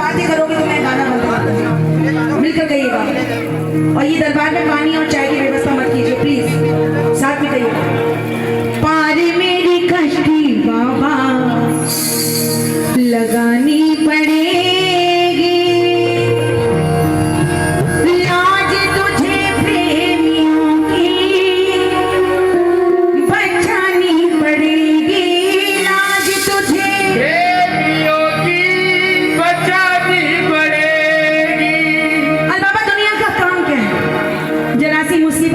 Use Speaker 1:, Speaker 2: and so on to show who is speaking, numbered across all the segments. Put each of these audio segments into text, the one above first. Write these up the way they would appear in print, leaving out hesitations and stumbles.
Speaker 1: बातें करोगे तो मैं गाना बंद कर दूंगी। मिलकर कहिएगा। और ये दरबार में पानी और चाय की व्यवस्था मत कीजिए प्लीज, साथ में कहिएगा। पार मेरी कश्ती बाबा लगानी पड़ेगी, लाज तुझे प्रेमियों की बचानी पड़ेगी, लाज तुझे
Speaker 2: प्रेमियों की बचानी पड़ेगी।
Speaker 1: अरे बाबा दुनिया का काम क्या है? जरा सी मुसीबत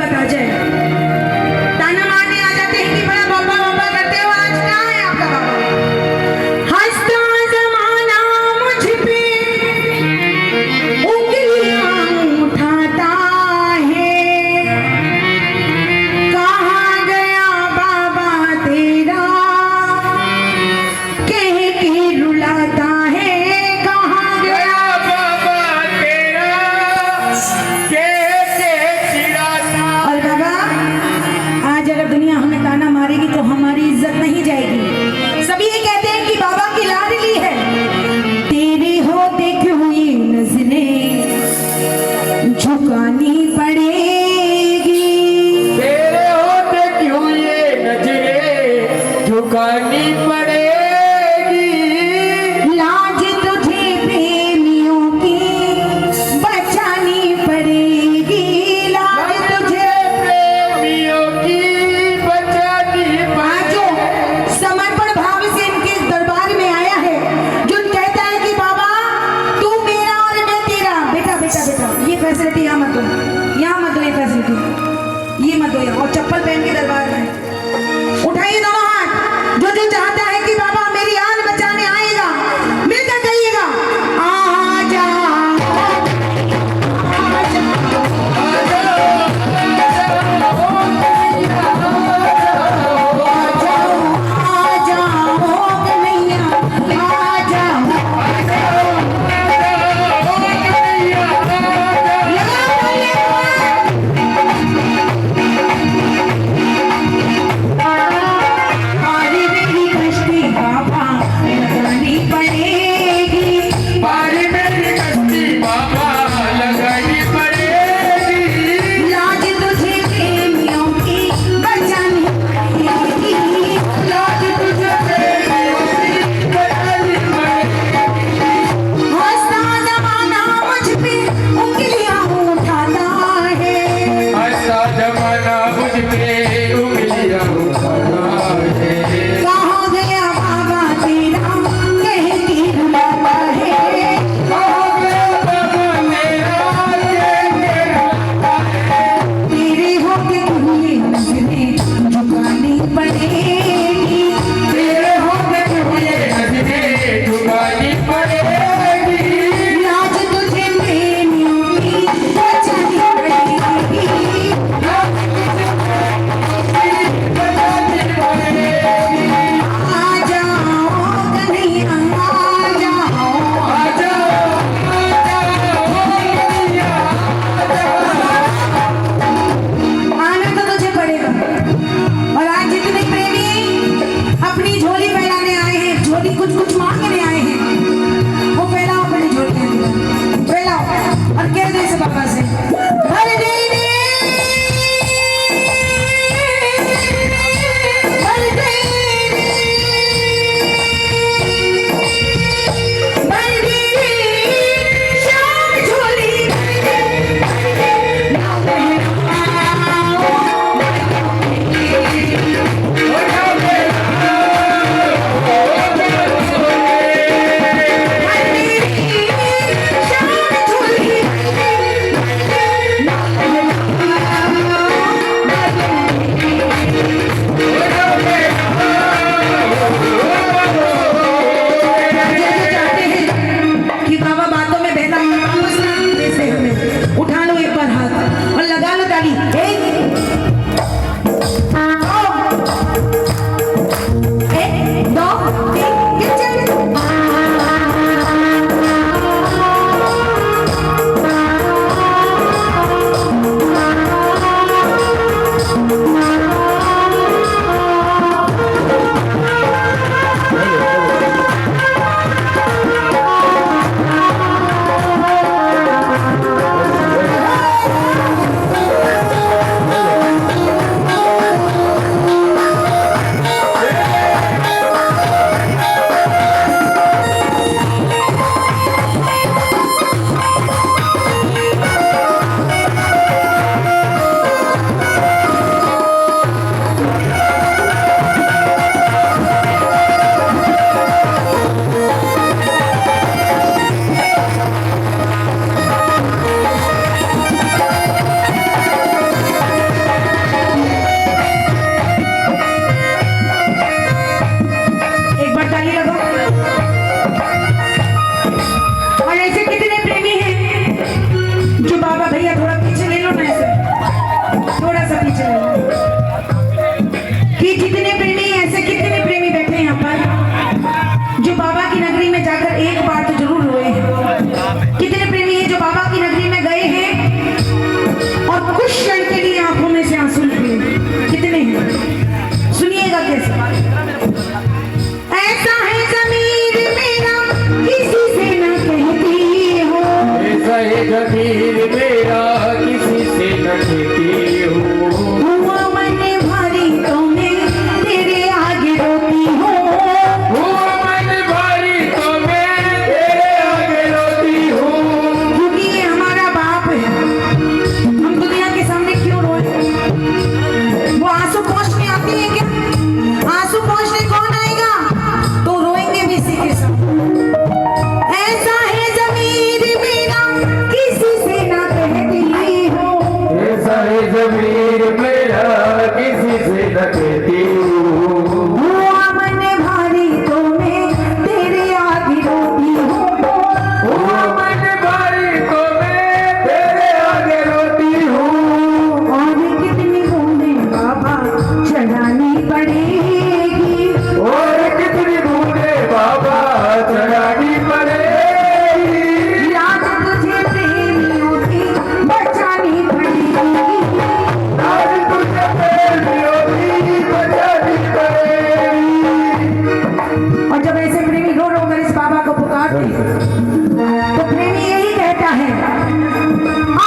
Speaker 1: तो प्रेमी यही कहता है,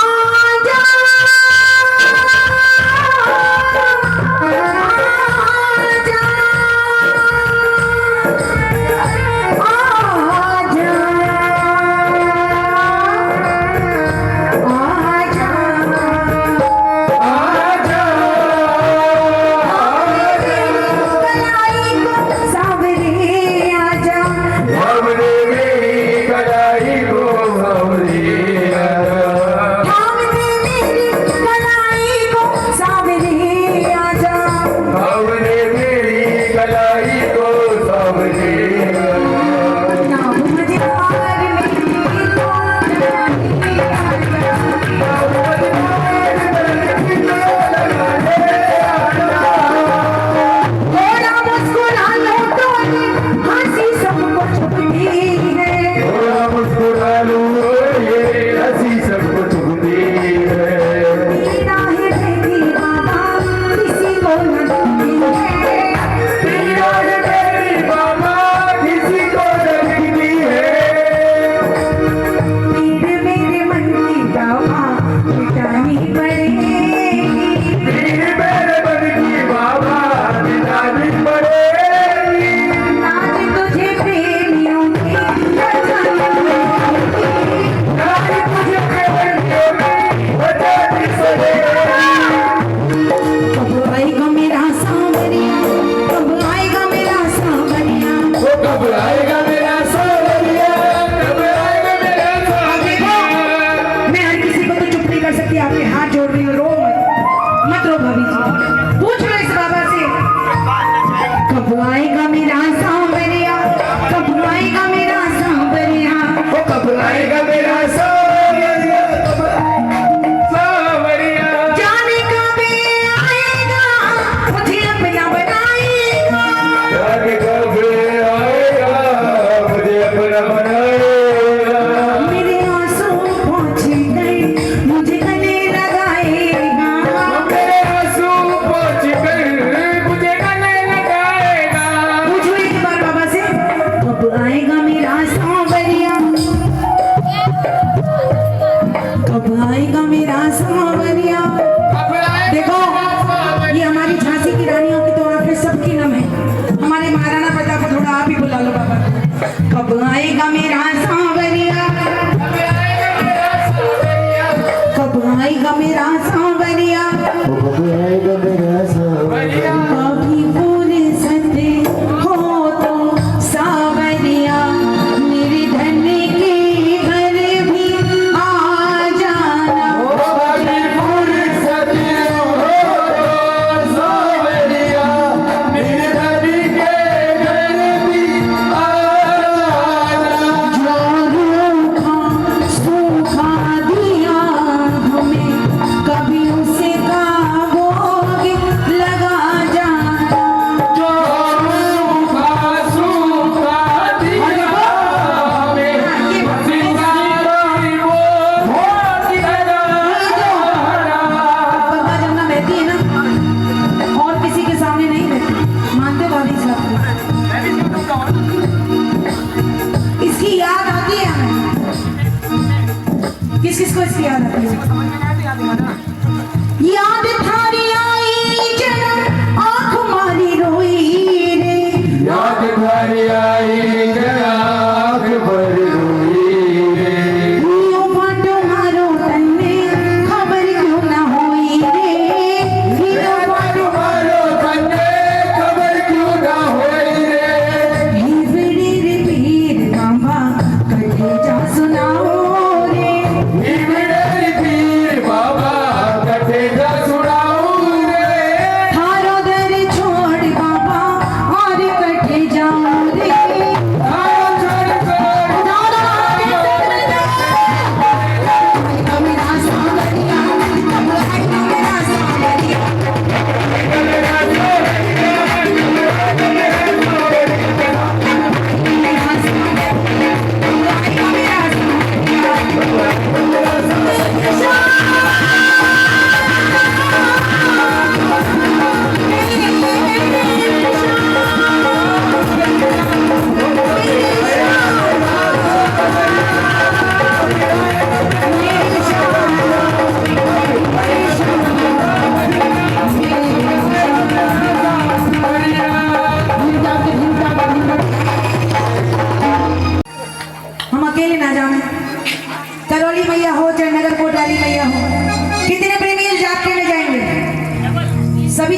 Speaker 1: आजा आजा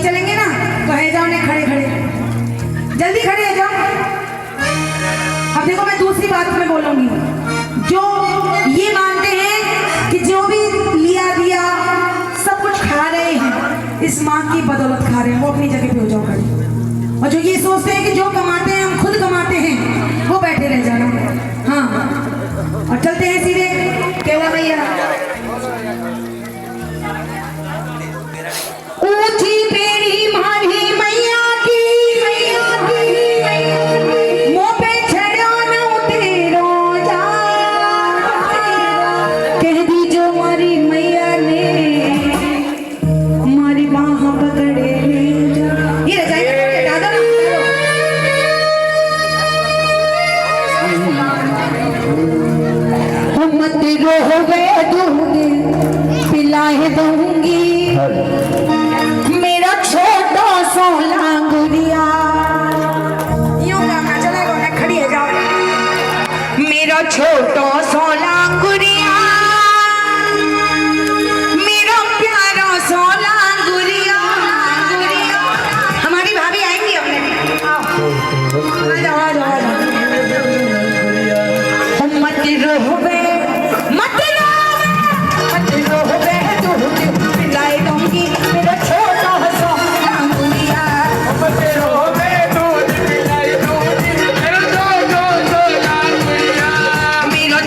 Speaker 1: नहीं चलेंगे ना तो है जाओ नहीं खड़े खड़े, जल्दी खड़े है जाओ। अब देखो मैं दूसरी बात में बोलूंगी, जो ये मानते हैं कि जो भी लिया दिया सब कुछ खा रहे हैं इस माँ की बदौलत खा रहे हैं, वो अपनी जगह पे हो जाओ खड़े। और जो ये सोचते हैं कि जो कमाते हैं हम खुद कमाते हैं, वो बैठे रह जाना। हाँ, और चलते हैं सीधे केवल भैया। ऊंची पेड़ी मारी मैया की, मुंह पे छड़ो न उतेरो जा, कह दी जो मारी मैया ने हमारी बाह पकड़े ले जा। ये रजाई हटा दो ना, मत रोवे दूंगी पिलाए दूंगी मेरा छोटा सा लांगुरिया। यूं गाना चलेगा ना, खड़ी है जाओ। मेरा छोटा सा लांगुरिया, मेरा प्यारा सा लांगुरिया। हमारी भाभी आएंगी अपने, आ जाओ आ जाओ आ जाओ। मत रोवे मत रोवे दूंगी पिलाए दूंगी मेरा छोटा सा लांगुरिया।
Speaker 2: मत रोवे दूध पिलाई दूध, मेरा छोटा सा लांगुरिया।
Speaker 1: मेरा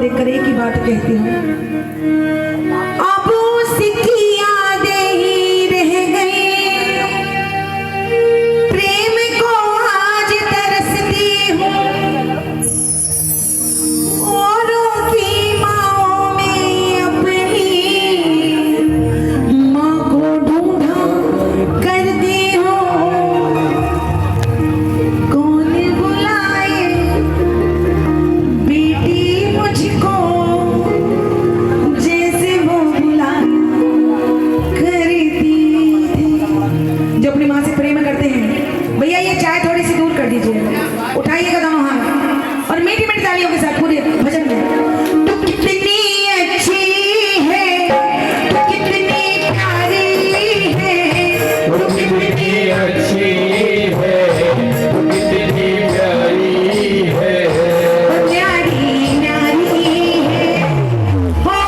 Speaker 1: देखकर एक ही बात कहती हूँ, अब उसकी यादें ही रह गई, प्रेम को आज तरसती हूँ, औरों की माँओं में अपनी माँ को ढूंढा करती हूँ, कौन बुलाए बेटी मुझको जैसे वो बुला करती थी। जो अपनी माँ से प्रेम करते हैं, भैया ये चाय थोड़ी सी दूर कर दीजिए, उठाइएगा दोनों हाथ और मीठी मीठी तालियों के साथ पूरे भजन में। तू कितनी अच्छी है, तू कितनी प्यारी है,
Speaker 2: तू कितनी अच्छी है, तू कितनी प्यारी है,
Speaker 1: न्यारी न्यारी है, हो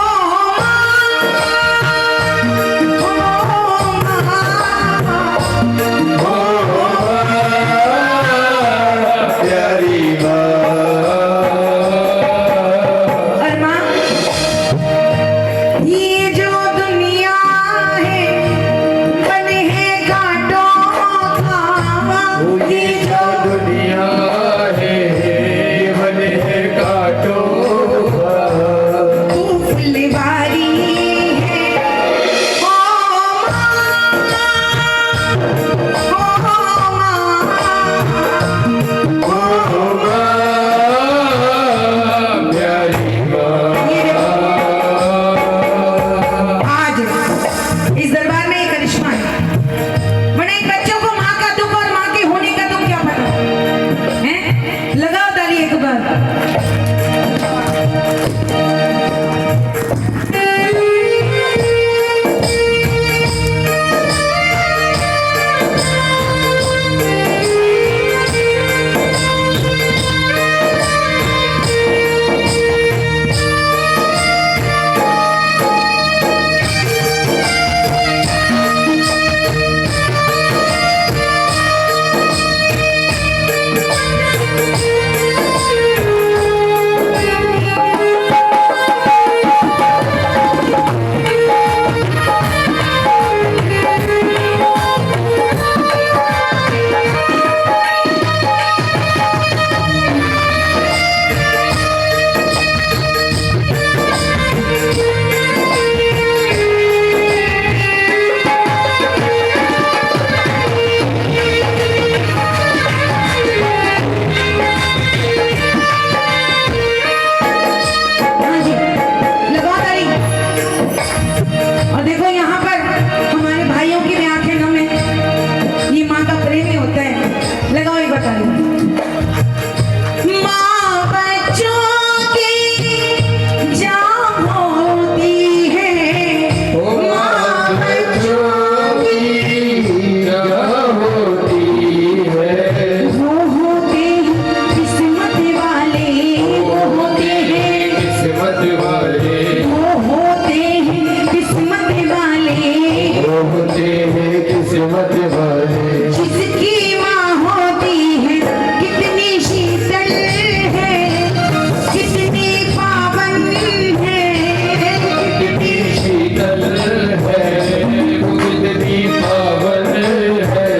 Speaker 2: प्यारी माँ।
Speaker 1: और माँ, ये जो दुनिया है बन है घाटों का,
Speaker 2: ये जो दुनिया है मन है काटो का।
Speaker 1: तू फुलवारी है, हो आज इस दरबार में एक करिश्मा है, वरना इन बच्चों को माँ का दुख और माँ के होने का दुख क्या पता है? लगाओ ताली एक बार। हाँ जी, लगाओ ताली। और देखो यहाँ पर हमारे भाइयों की भी आंखें नम है, ये माँ का प्रेम ही होता है। लगाओ एक बार ताली। माँ बच्चों की जान होती है, माँ बच्चों
Speaker 2: होती है,
Speaker 1: वो होते हैं किस्मत वाले, वो होते हैं,
Speaker 2: किस्मत वाले,
Speaker 1: वो होते हैं किस्मत वाले,
Speaker 2: वो होते हैं किस्मत वाले।
Speaker 1: जिसकी माँ होती है कितनी शीतल है, कितनी पावन है,
Speaker 2: कितनी शीतल है, वो कितनी पावन है,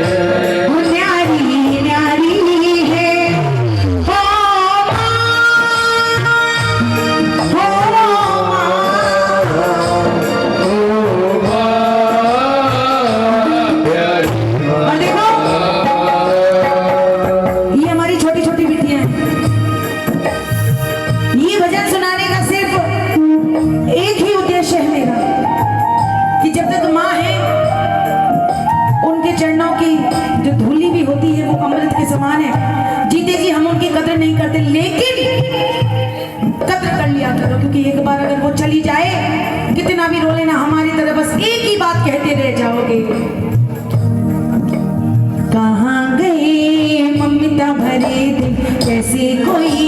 Speaker 1: वो न्यारी न्यारी है, हो
Speaker 2: प्यारी माँ।
Speaker 1: और देखो ये हमारी छोटी छोटी बिटियां हैं, ये भजन सुनाने का सिर्फ एक ही उद्देश्य है मेरा, कि जब तक माँ है उनके चरणों की जो धूली भी होती है वो अमृत के समान है। जीते जी हम उनकी कदर नहीं करते, लेकिन कदर कर लिया करो, क्योंकि एक बार अगर वो चली जाए, कितना भी रो लेना, हमारी तरह बस एक ही बात कहते रह जाओगे, कहाँ गए ममता भरे दिन, कैसे कोई